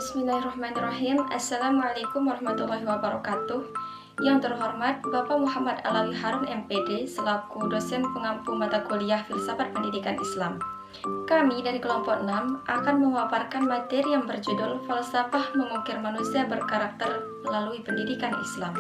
Bismillahirrahmanirrahim. Assalamualaikum warahmatullahi wabarakatuh. Yang terhormat Bapak Muhammad Alawi Harun MPD selaku dosen pengampu mata kuliah Filsafat Pendidikan Islam. Kami dari kelompok 6 akan memaparkan materi yang berjudul Falsafah Mengukir Manusia Berkarakter Melalui Pendidikan Islam.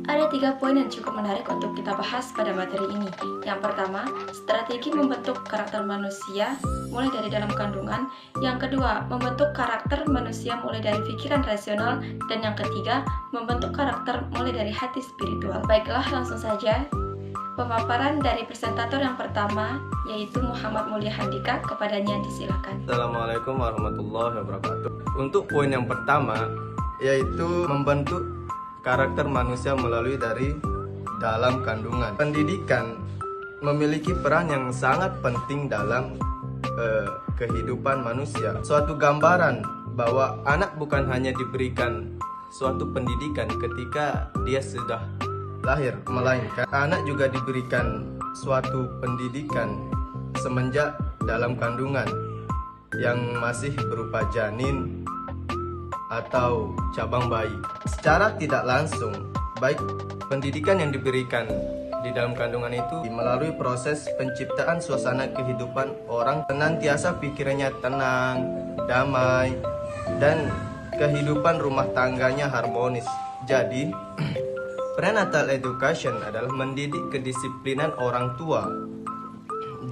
Ada 3 poin yang cukup menarik untuk kita bahas pada materi ini. Yang pertama, strategi membentuk karakter manusia mulai dari dalam kandungan. Yang kedua, membentuk karakter manusia mulai dari pikiran rasional. Dan yang ketiga, membentuk karakter mulai dari hati spiritual. Baiklah, langsung saja. Pemaparan dari presentator yang pertama, yaitu Muhammad Mulia Handika, kepadanya disilakan. Assalamualaikum warahmatullahi wabarakatuh. Untuk poin yang pertama, yaitu membentuk karakter manusia melalui dari dalam kandungan. Pendidikan memiliki peran yang sangat penting dalam kehidupan manusia. Suatu gambaran bahwa anak bukan hanya diberikan suatu pendidikan ketika dia sudah lahir, melainkan anak juga diberikan suatu pendidikan semenjak dalam kandungan yang masih berupa janin atau cabang bayi. Secara tidak langsung, baik pendidikan yang diberikan di dalam kandungan itu melalui proses penciptaan suasana kehidupan orang, senantiasa pikirannya tenang, damai, dan kehidupan rumah tangganya harmonis. Jadi, prenatal education adalah mendidik kedisiplinan orang tua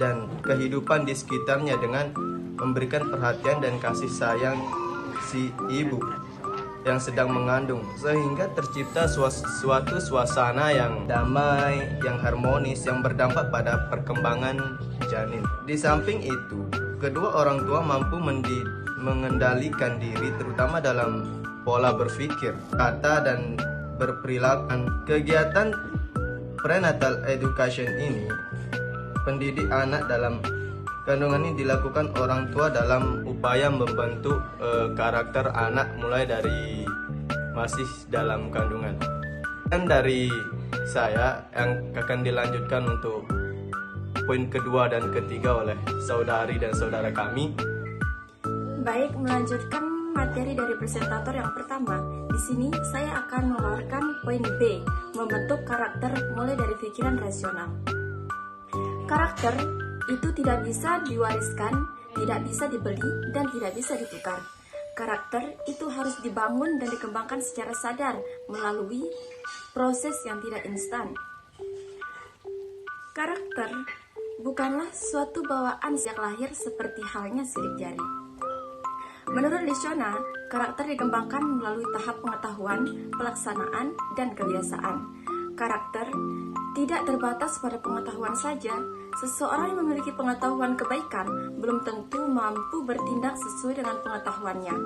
dan kehidupan di sekitarnya dengan memberikan perhatian dan kasih sayang si ibu yang sedang mengandung, sehingga tercipta suatu suasana yang damai, yang harmonis, yang berdampak pada perkembangan janin. Di samping itu, kedua orang tua mampu mengendalikan diri terutama dalam pola berpikir, kata, dan berperilaku. Kegiatan prenatal education ini, pendidik anak dalam kandungan ini dilakukan orang tua dalam upaya membentuk karakter anak mulai dari masih dalam kandungan. Dan dari saya yang akan dilanjutkan untuk poin kedua dan ketiga oleh saudari dan saudara kami. Baik, melanjutkan materi dari presentator yang pertama. Di sini saya akan mengeluarkan poin B, membentuk karakter mulai dari pikiran rasional. Karakter itu tidak bisa diwariskan, tidak bisa dibeli, dan tidak bisa ditukar. Karakter itu harus dibangun dan dikembangkan secara sadar melalui proses yang tidak instan. Karakter bukanlah suatu bawaan sejak lahir seperti halnya sidik jari. Menurut Lishona, karakter dikembangkan melalui tahap pengetahuan, pelaksanaan, dan kebiasaan. Karakter tidak terbatas pada pengetahuan saja. Seseorang yang memiliki pengetahuan kebaikan belum tentu mampu bertindak sesuai dengan pengetahuannya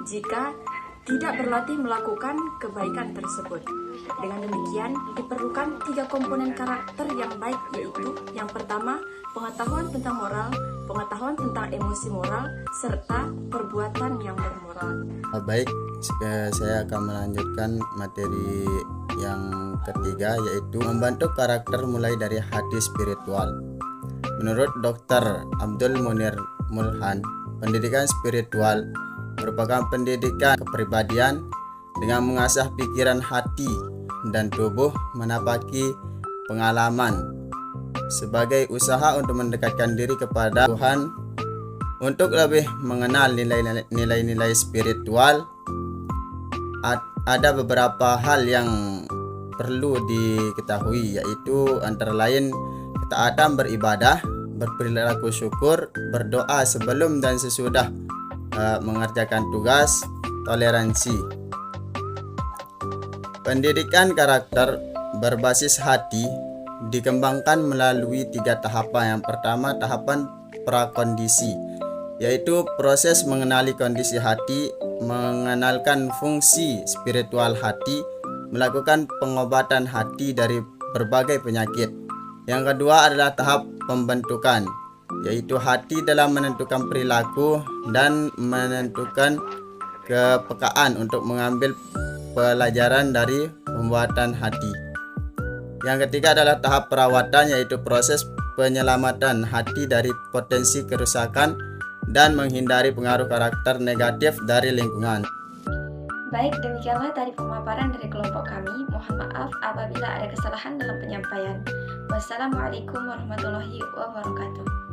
jika tidak berlatih melakukan kebaikan tersebut. Dengan demikian, diperlukan 3 komponen karakter yang baik, yaitu yang pertama, pengetahuan tentang moral, pengetahuan tentang emosi moral, serta perbuatan yang bermoral. Baik, saya akan melanjutkan materi yang ketiga, yaitu membentuk karakter mulai dari hati spiritual. Menurut Dr. Abdul Munir Mulhan, pendidikan spiritual merupakan pendidikan kepribadian dengan mengasah pikiran, hati, dan tubuh menapaki pengalaman sebagai usaha untuk mendekatkan diri kepada Tuhan. Untuk lebih mengenal nilai-nilai spiritual, ada beberapa hal yang perlu diketahui, yaitu antara lain ketaatan beribadah, berperilaku syukur, berdoa sebelum dan sesudah mengerjakan tugas, toleransi. Pendidikan karakter berbasis hati dikembangkan melalui 3 tahapan. Yang pertama, tahapan prakondisi, yaitu proses mengenali kondisi hati, mengenalkan fungsi spiritual hati, melakukan pengobatan hati dari berbagai penyakit. Yang kedua adalah tahap pembentukan, yaitu hati dalam menentukan perilaku dan menentukan kepekaan untuk mengambil pelajaran dari pembuatan hati. Yang ketiga adalah tahap perawatan, yaitu proses penyelamatan hati dari potensi kerusakan dan menghindari pengaruh karakter negatif dari lingkungan. Baik, demikianlah tadi pemaparan dari kelompok kami. Mohon maaf apabila ada kesalahan dalam penyampaian. Wassalamualaikum warahmatullahi wabarakatuh.